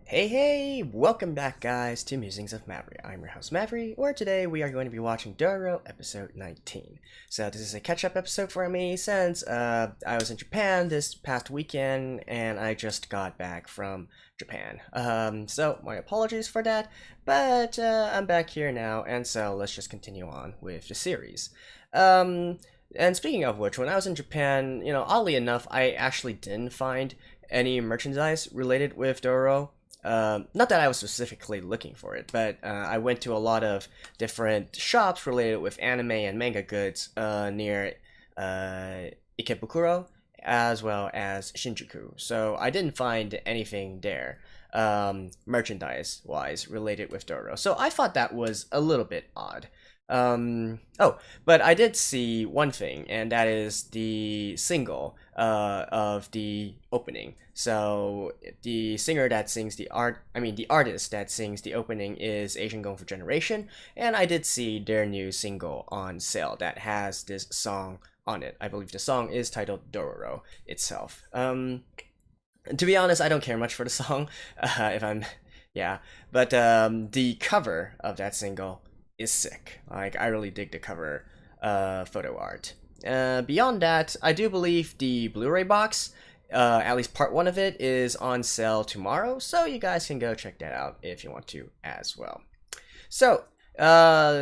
Hey, welcome back guys to Musings of Mavri. I'm your host Mavri, where today we are going to be watching Dororo episode 19. So this is a catch-up episode for me since I was in Japan this past weekend and I just got back from Japan. So my apologies for that, but I'm back here now, and so let's just continue on with the series. And speaking of which, when I was in Japan, oddly enough, I actually didn't find any merchandise related with Dororo. Not that I was specifically looking for it, but I went to a lot of different shops related with anime and manga goods near Ikebukuro as well as Shinjuku. So I didn't find anything there merchandise-wise related with Dororo. So I thought that was a little bit odd. But I did see one thing, and that is the single of the opening. So the singer that sings the artist that sings the opening is Asian Going for Generation, and I did see their new single on sale that has this song on it. I believe the song is titled Dororo itself. To be honest, I don't care much for the song, if I'm, yeah, but the cover of that single is sick. Like, I really dig the cover photo art. Beyond that, I do believe the Blu-ray box, at least part one of it, is on sale tomorrow, so you guys can go check that out if you want to as well. So,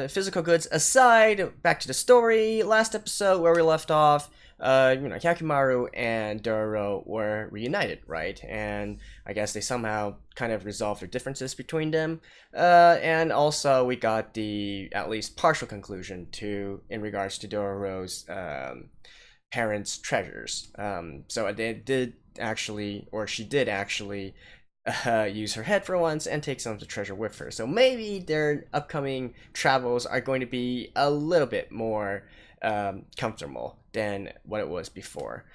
physical goods aside, back to the story. Last episode where we left off, Hyakumaru and Dororo were reunited, right? And I guess they somehow kind of resolved their differences between them. And also we got the at least partial conclusion in regards to Dororo's parents' treasures. So they did actually, or she did actually, use her head for once and take some of the treasure with her. So maybe their upcoming travels are going to be a little bit more comfortable than what it was before.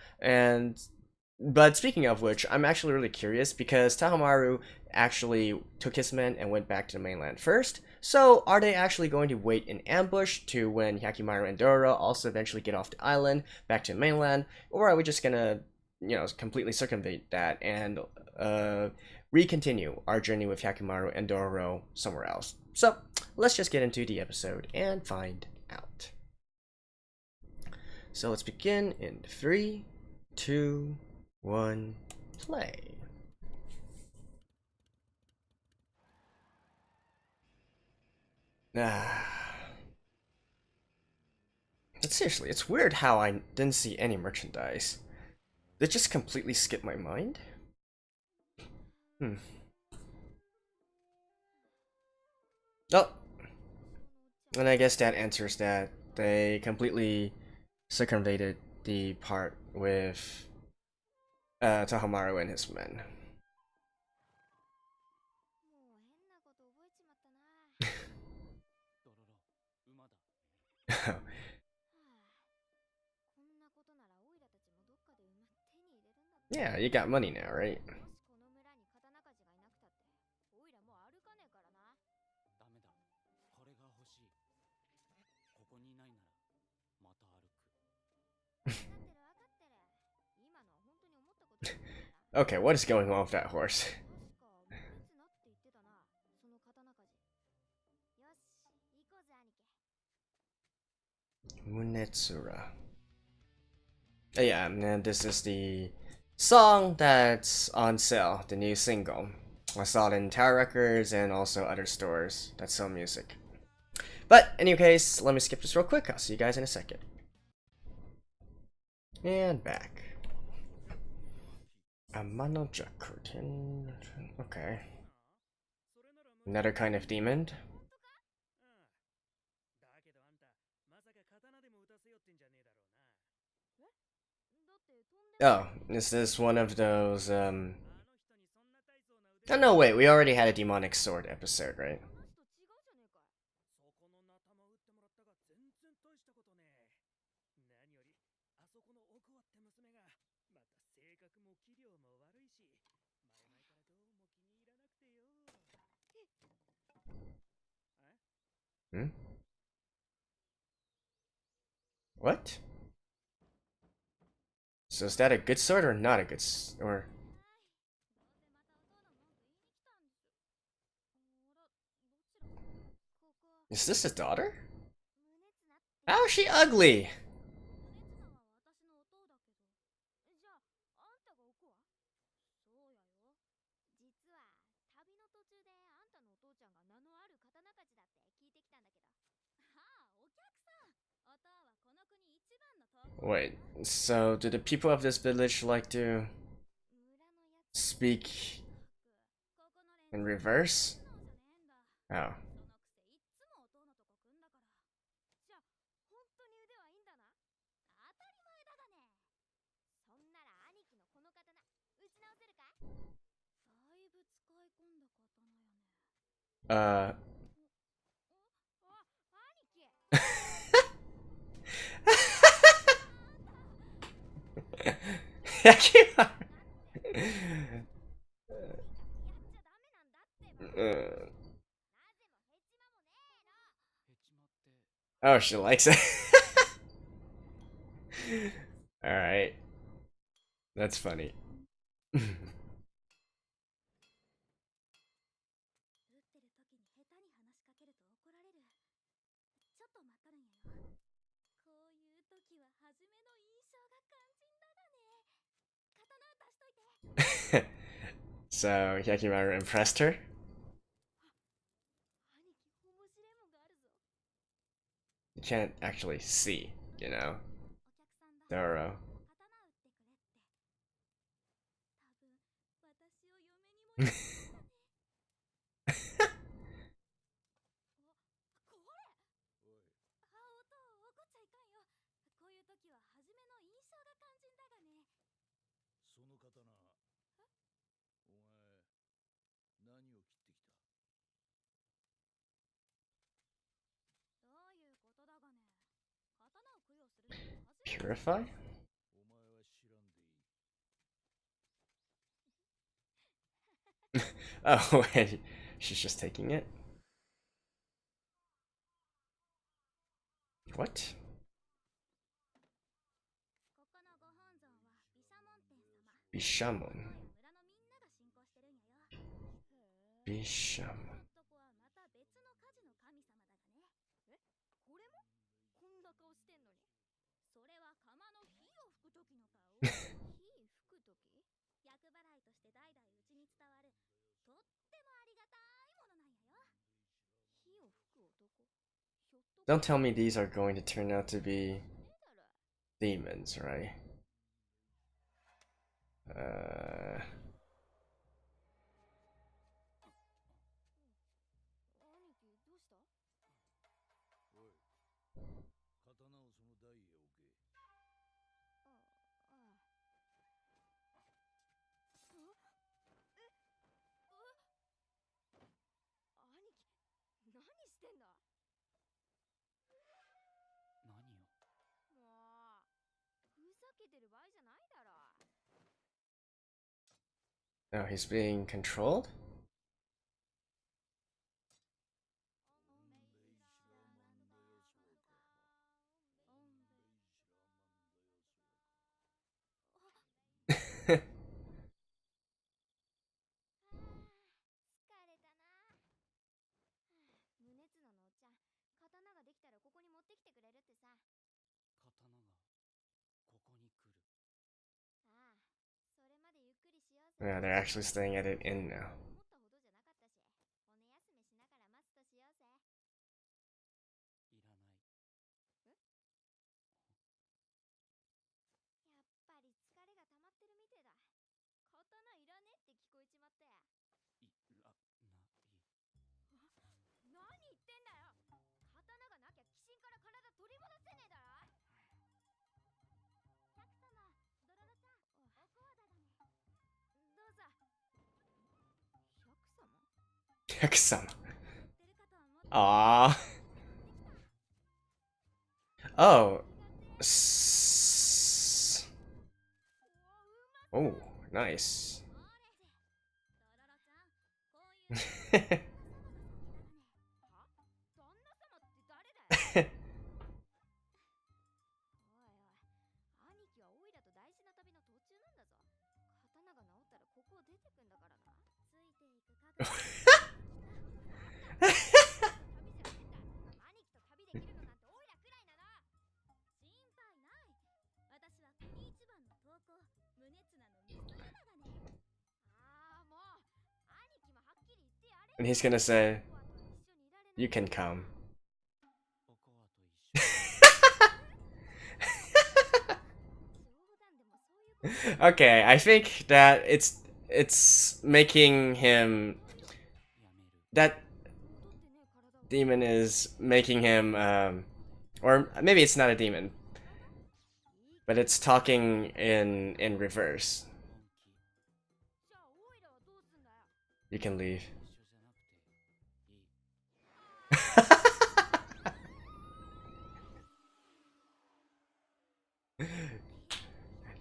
But speaking of which, I'm actually really curious because Tahomaru actually took his men and went back to the mainland first. So are they actually going to wait in ambush to when Hyakumaru and Dororo also eventually get off the island back to the mainland, or are we just gonna completely circumvent that and re-continue our journey with Hyakumaru and Dororo somewhere else? So let's just get into the episode and find out. So let's begin in 3, 2, 1, play. But seriously, it's weird how I didn't see any merchandise. Did it just completely skip my mind? Oh, and I guess that answers that. They completely circumvented the part with Tahomaru and his men. Yeah, you got money now, right? Okay, what is going on with that horse? Munetsura. Oh, yeah, and this is the song that's on sale, the new single. I saw it in Tower Records and also other stores that sell music. But, in any case, let me skip this real quick. I'll see you guys in a second. And back. Amanoja curtain. Okay. Another kind of demon. Oh, is this one of those, Oh, no, wait, we already had a demonic sword episode, right? Hmm? What? So is that a good sword or not a good or... Is this his daughter? How is she ugly? Wait, so do the people of this village like to speak in reverse? Oh. Uh. Yakimaru. Oh, she likes it. Alright. That's funny. So, Yakimaru impressed her? You can't actually see, you know? Dororo. Purify? Oh, wait. She's just taking it? What? Bishamon. Bishamon. Don't tell me these are going to turn out to be demons, right? Uh... Oh, he's being controlled? Yeah, they're actually staying at an inn now. Yakusama. Aww. Oh. Oh, nice. And he's gonna say, "You can come." Okay, I think that it's making him, that demon is making him or maybe it's not a demon, but it's talking in reverse. You can leave.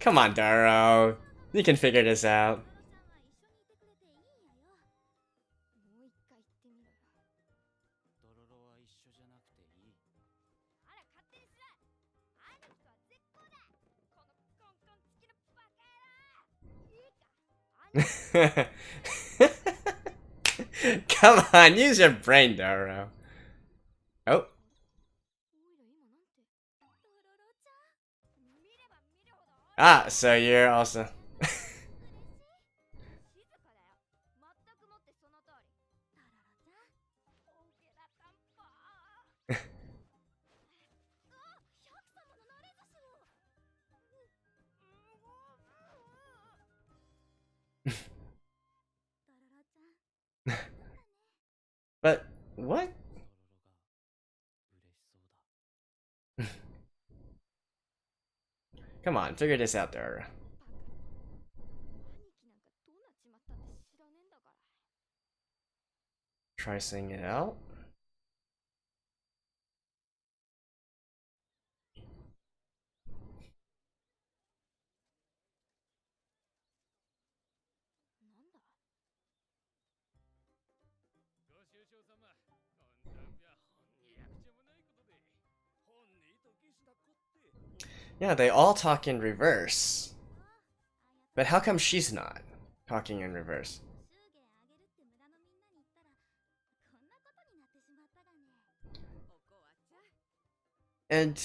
Come on, Daro. You can figure this out. Come on, use your brain, Daro. Oh. Ah, so you're also... But, what? Come on, figure this out, Daro. Try saying it out. Yeah, they all talk in reverse. But how come she's not talking in reverse? And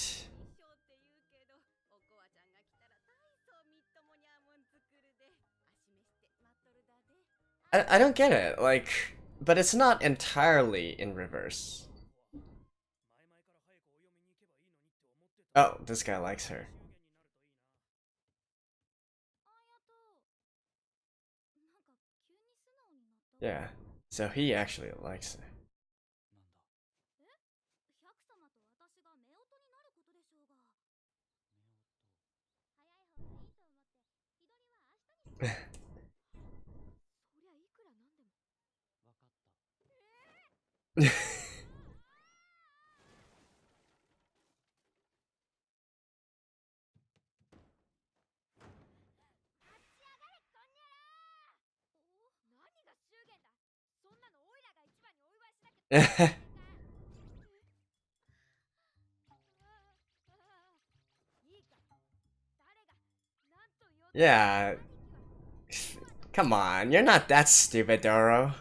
I don't get it. Like, but it's not entirely in reverse. Oh, this guy likes her. Yeah, so he actually likes her. Yeah, come on, you're not that stupid, Doro.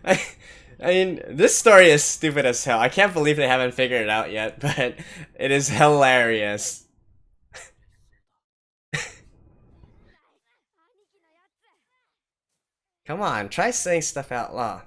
I, I mean, this story is stupid as hell. I can't believe they haven't figured it out yet, but it is hilarious. Come on, try saying stuff out loud.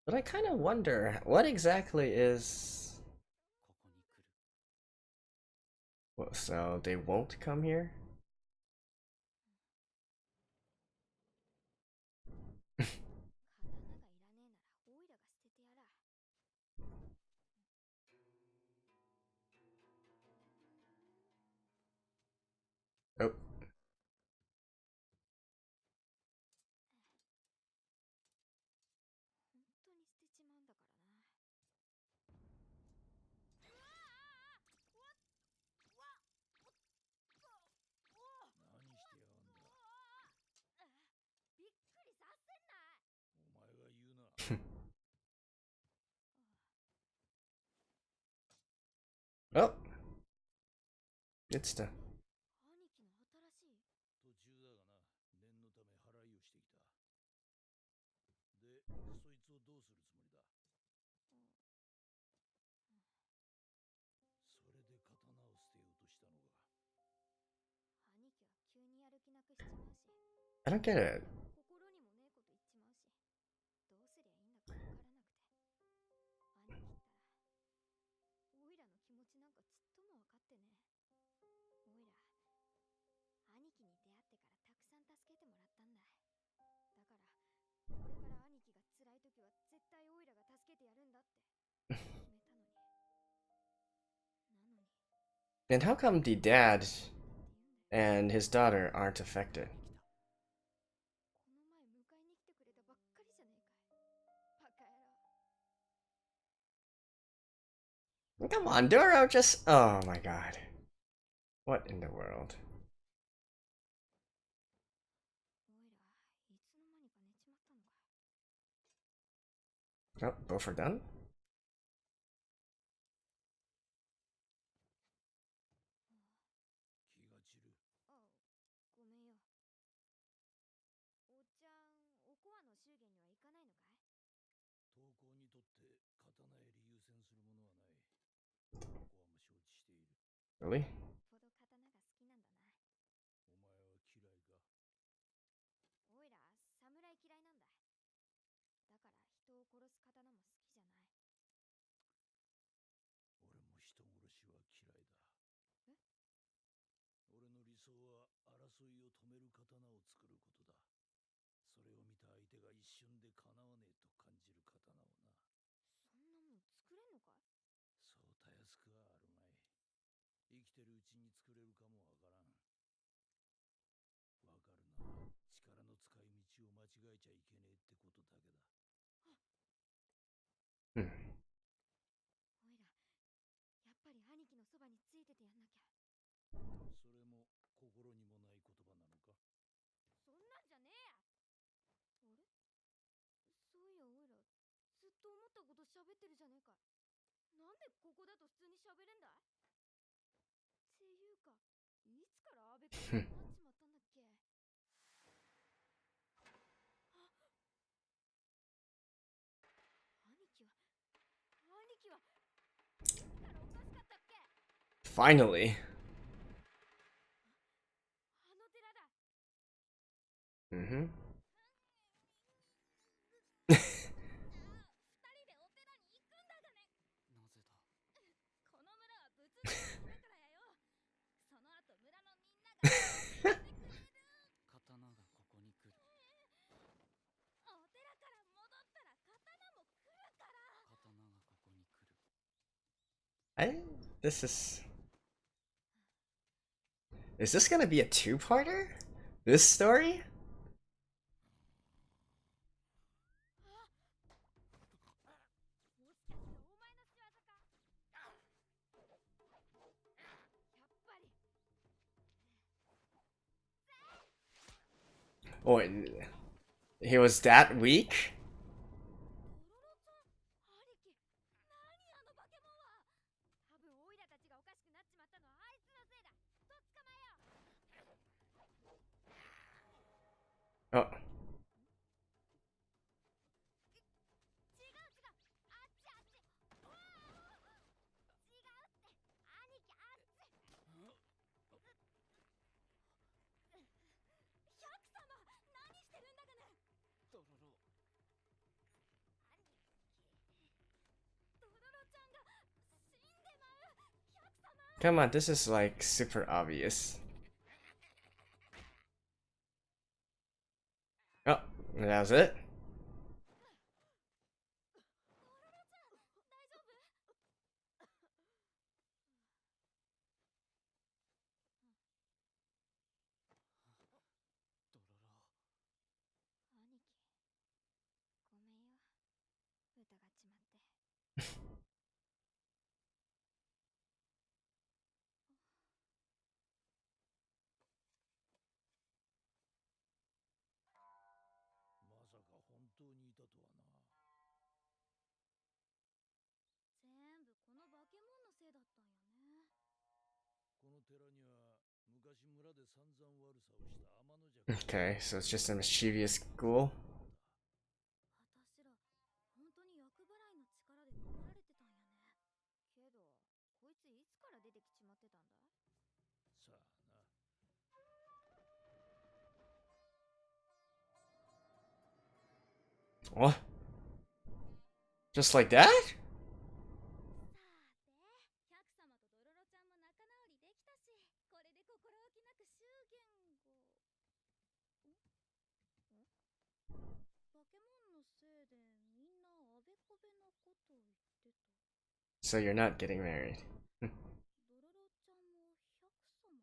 But I kind of wonder, what exactly is... Well, so they won't come here? Oh, good stuff. 兄貴の新しい途中だがな、念のため払いをしてきた。で、そいつをどうするつもりだ。それで刀を捨てようとしたのか。兄貴は急にやる気なくしちまうし、 I don't get it. 心にもねえこと言っちまうし、どうすりゃいいんだかわからなくて。兄貴ったらオイラの気持ちなんかちっとも分かってねえ。オイラ兄貴に出会ってからたくさん助けてもらったんだ。だからこれから兄貴が辛い時は絶対オイラが助けてやるんだって決めたのに。なのに And how come the dad って言うんだよ。 and his daughter aren't affected? この前迎えに来てくれたばっかりじゃねえかい。バカ野郎。 Come on, Dororo, just. Oh my god. What in the world? オイラいつの間にか寝ちまったのか。 Oh, both are done? 気が散る。あ、ごめんよ。おっちゃん、おこわの祝言には行かないのかい？投稿にとって刀より優先するものはない。ここはも承知している。Really? よっぽど刀が好きなんだな。お前は嫌いか？おいら侍嫌いなんだ。だから人を殺す刀も好きじゃない。俺も人殺しは嫌いだ。え？俺の理想は争いを止める刀を作ることだ。それを見た相手が一瞬でかなわねえと感じる刀をな。そんなもん作れんのかい？そうたやすくはあるまい。生きてるうちに作れるかもわからん。わかるな。力の使い道を間違えちゃいけねえってことだけだ。Hmm. おいらやっぱり兄貴のそばについててやんなきゃ。それも心にもない言葉なのか？そんなんじゃねえや。あれ、そういやおいらずっと思ったこと喋ってるじゃねえか。なんでここだと普通に喋れんだい？っていうかいつからあべこべになっちまったんだっけ？兄貴はいつからおかしかったっけ？ Finally. あの寺だ。 Mm-hmm. 二人でお寺に行くんだがね。なぜだ？この村は仏の国だからやよ。その後村のみんなが守ってくれる。刀がここに来る。お寺から戻ったら刀も来るから。刀がここに来る。This is. Is this gonna be a two-parter? This story? もしかしてお前の仕業か？やっぱり。 Oh, he was that weak? ドロロちゃん、兄貴、何あの化け物は。多分オイラたちがおかしくなっちまったのはあいつのせいだ。とっ捕まえよう。 Oh. 違う違う、あっちあっち。うわあ、違うって兄貴、あっち。百様、何してるんだかね。ドロロ。兄貴、ドロロちゃんが死んでまう。百様。 Come on, this is like super obvious. Oh, that was it? ドロロちゃん、大丈夫？ドロロ。兄貴、ごめんよ、疑っちまって。まさか本当にいたとはな。全部この化け物のせいだったんやね。Okay, so it's just a mischievous ghoul. 私ら本当に厄払いの力で守られてたんやね。けどこいついつから出てきちまってたんだ。さあな。 What? Just like that? さーて、百様とドロロちゃんも仲直りできたし、これで心置きなく祝言を。バケモンのせいでみんなあべこべなこと言ってた。 So you're not getting married. ドロロちゃんも百様も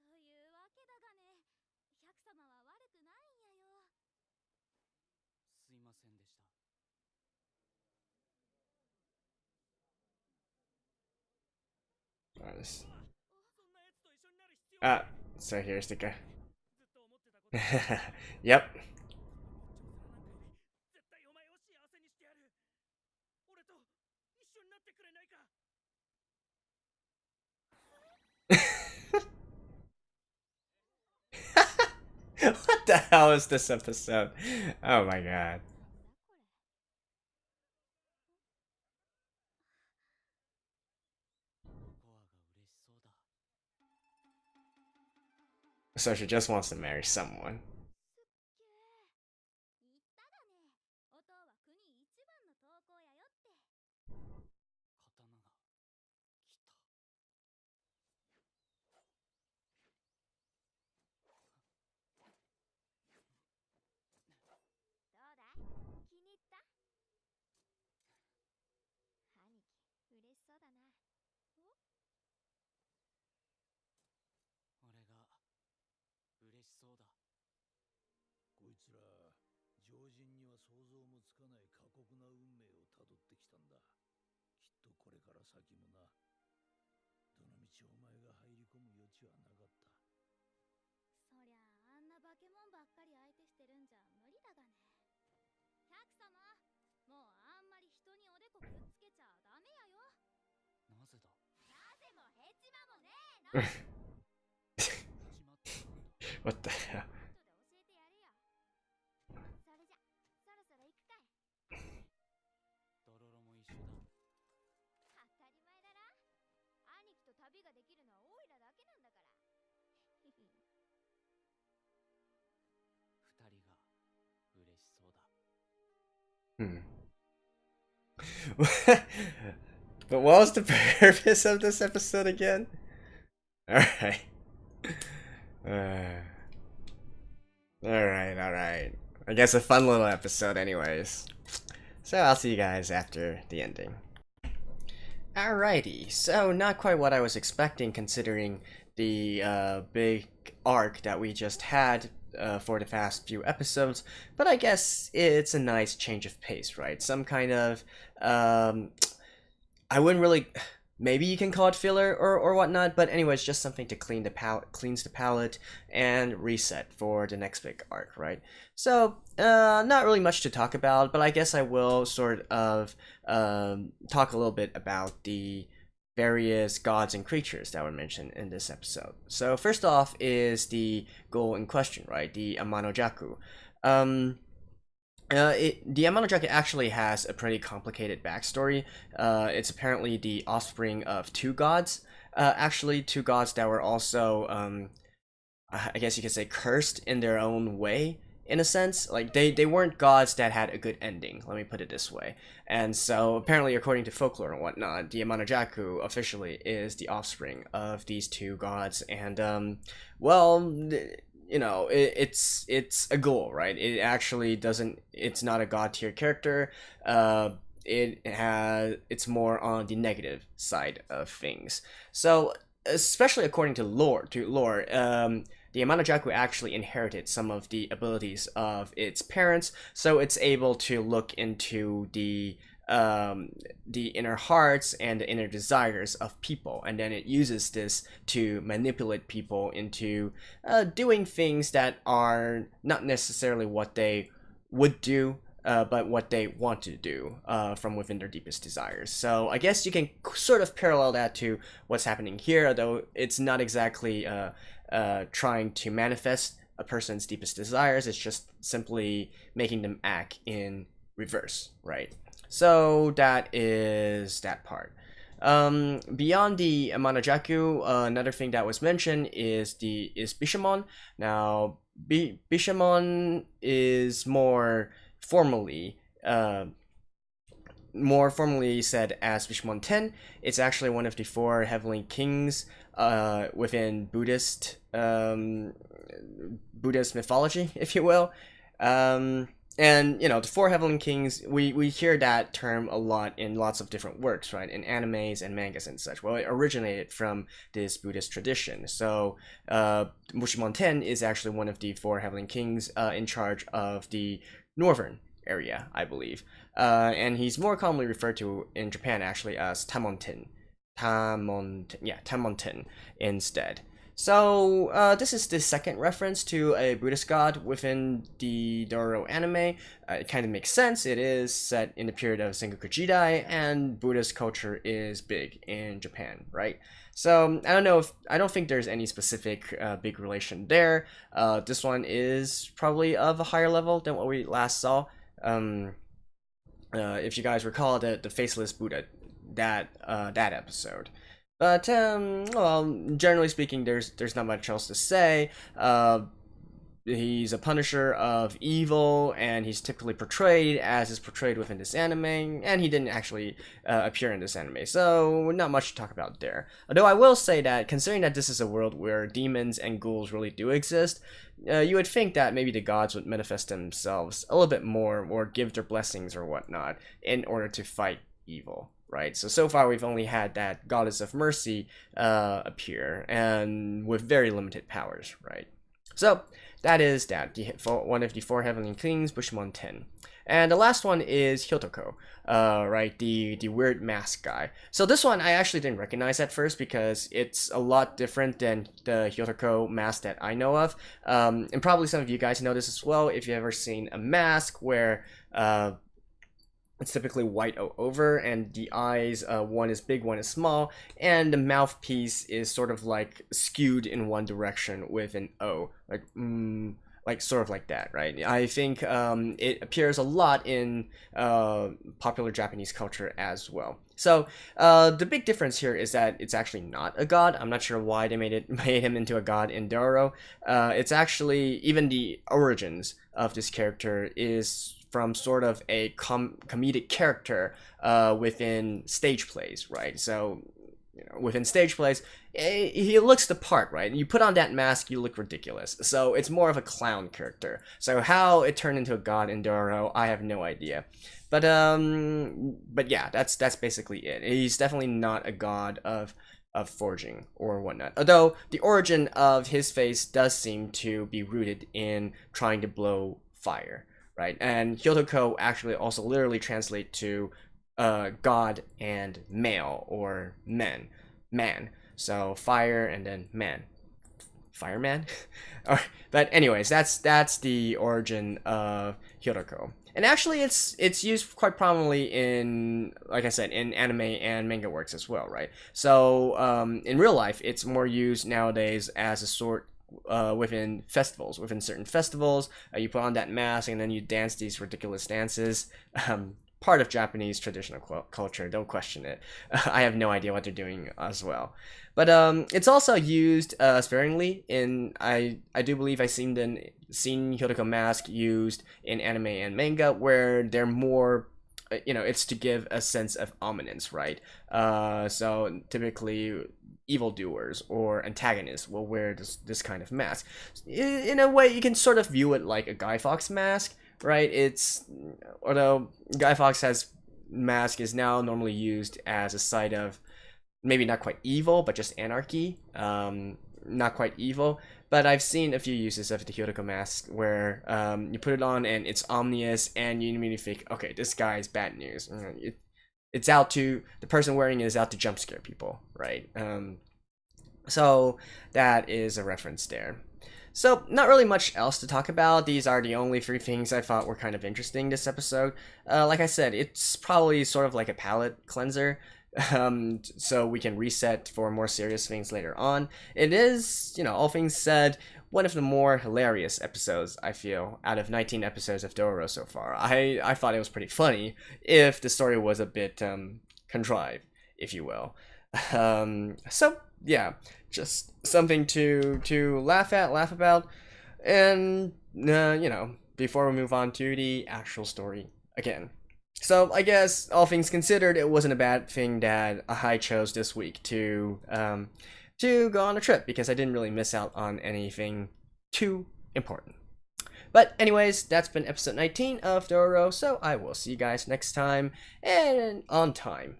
というわけだがね、百様は悪くないんやよ。すいませんでした。Honest. そんなやつと一緒になる必要は Ah, so here's the guy. ずっと思ってたことだ。 Yep. 絶対お前を幸せにしてやる。俺と一緒になってくれないか。 What the hell is this episode? Oh my god. コアが嬉しそうだ。 So she just wants to marry someone. すっげえ。言ったがね、お父は国一番の投稿やよって。刀が来た。どうだい、気に入った？兄貴嬉しそうだな。お、俺が嬉しそうだ。こいつら常人には想像もつかない過酷な運命をたどってきたんだ。きっとこれから先もな。どの道お前が入り込む余地はなかった。そりゃあんなバケモンばっかり相手してるんじゃ無理だがね。百様、もうあんまり人におでこくっつけちゃダメやよ。なぜだ。なぜもへちまもねえの。始まったんだ。 What the hell? 後で教えてやるよ。それじゃそろそろ行くかい。ドロロも一緒だ。当たり前だな。兄貴と旅ができるのはオイラだけなんだから。二人が嬉しそうだ。Hmm. But what was the purpose of this episode again? Alright. Alright. I guess a fun little episode, anyways. So I'll see you guys after the ending. Alrighty, so not quite what I was expecting considering the big arc that we just had for the past few episodes, but I guess it's a nice change of pace, right? Some kind of, I wouldn't really, maybe you can call it filler or whatnot, but anyways, just something to clean the palate, cleans the palate, and reset for the next big arc, right? So, not really much to talk about, but I guess I will sort of talk a little bit about the various gods and creatures that were mentioned in this episode. So first off is the goal in question, right? The Amanojaku. The Amanojaku actually has a pretty complicated backstory. It's apparently the offspring of two gods. Actually, two gods that were also, I guess you could say, cursed in their own way. In a sense, like they weren't gods that had a good ending. Let me put it this way. And so apparently, according to folklore and whatnot, the Amanojaku officially is the offspring of these two gods. And well, you know, it's a ghoul, right? It actually doesn't. It's not a god tier character. It's more on the negative side of things. So especially according to lore, the Amanojaku actually inherited some of the abilities of its parents, so it's able to look into the inner hearts and the inner desires of people, and then it uses this to manipulate people into doing things that are not necessarily what they would do but what they want to do from within their deepest desires. So I guess you can sort of parallel that to what's happening here, although it's not exactly trying to manifest a person's deepest desires. It's just simply making them act in reverse, right? So that is that part. Beyond the Amanajaku, another thing that was mentioned is Bishamon. Now, Bishamon is more formally said as Bishamon 10. It's actually one of the four heavenly kings within Buddhist mythology, if you will. And the four heavenly kings, we hear that term a lot in lots of different works, right? In animes and mangas and such. Well, it originated from this Buddhist tradition. So Bishamon 10 is actually one of the four heavenly kings in charge of the northern area, I believe. And he's more commonly referred to in Japan actually as Tamonten. Tamonten instead. So this is the second reference to a Buddhist god within the Dororo anime. It kind of makes sense. It is set in the period of Sengoku Jidai, and Buddhist culture is big in Japan, right? So I don't think there's any specific big relation there. This one is probably of a higher level than what we last saw. If you guys recall the faceless Buddha, that episode. But well, generally speaking, there's not much else to say. He's a punisher of evil, and he's typically portrayed as is portrayed within this anime, and he didn't actually appear in this anime, so not much to talk about there. Although I will say that, considering that this is a world where demons and ghouls really do exist, you would think that maybe the gods would manifest themselves a little bit more, or give their blessings or whatnot, in order to fight evil. Right, so far we've only had that goddess of mercy appear, and with very limited powers, right? So that is one of the four heavenly kings, Bishamon 10. And the last one is Hyotoko, right, the weird mask guy. So this one I actually didn't recognize at first because it's a lot different than the Hyotoko mask that I know of. And probably some of you guys know this as well if you've ever seen a mask where it's typically white over, and the eyes, one is big, one is small, and the mouthpiece is sort of like skewed in one direction with an O, like sort of like that, right? I think it appears a lot in popular Japanese culture as well. So the big difference here is that it's actually not a god. I'm not sure why they made him into a god in Dororo. It's actually, even the origins of this character is from sort of a comedic character within stage plays, right? So, within stage plays, he looks the part, right? You put on that mask, you look ridiculous. So it's more of a clown character. So how it turned into a god in Dororo, I have no idea. But yeah, that's basically it. He's definitely not a god of forging or whatnot. Although the origin of his face does seem to be rooted in trying to blow fire. Right, and Hyotoko actually also literally translate to god and male, or man. So fire and then man. Fireman? But anyways, that's the origin of Hyotoko. And actually it's used quite prominently in, like I said, in anime and manga works as well, right? So in real life, it's more used nowadays as a sort within certain festivals. You put on that mask and then you dance these ridiculous dances. Part of Japanese traditional culture, don't question it. I have no idea what they're doing as well. But it's also used sparingly in, I do believe I've seen Hyotoko mask used in anime and manga, where they're more, it's to give a sense of ominence, right? So typically evildoers or antagonists will wear this kind of mask. In a way, you can sort of view it like a Guy Fawkes mask, right? Although Guy Fawkes' mask is now normally used as a site of maybe not quite evil, but just anarchy. Not quite evil, but I've seen a few uses of the Hyotoko mask where you put it on and it's ominous, and you immediately think, okay, this guy's bad news. The person wearing it is out to jump scare people, right? So that is a reference there. So, not really much else to talk about. These are the only three things I thought were kind of interesting this episode. Like I said, it's probably sort of like a palate cleanser, so we can reset for more serious things later on. It is, all things said, one of the more hilarious episodes, I feel, out of 19 episodes of Dororo so far. I thought it was pretty funny, if the story was a bit contrived, if you will. So, yeah, just something to laugh at, laugh about, and, before we move on to the actual story again. So I guess all things considered, it wasn't a bad thing that I chose this week to go on a trip, because I didn't really miss out on anything too important. But anyways, that's been episode 19 of Dororo, so I will see you guys next time, and on time.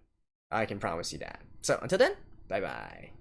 I can promise you that. So until then, bye bye.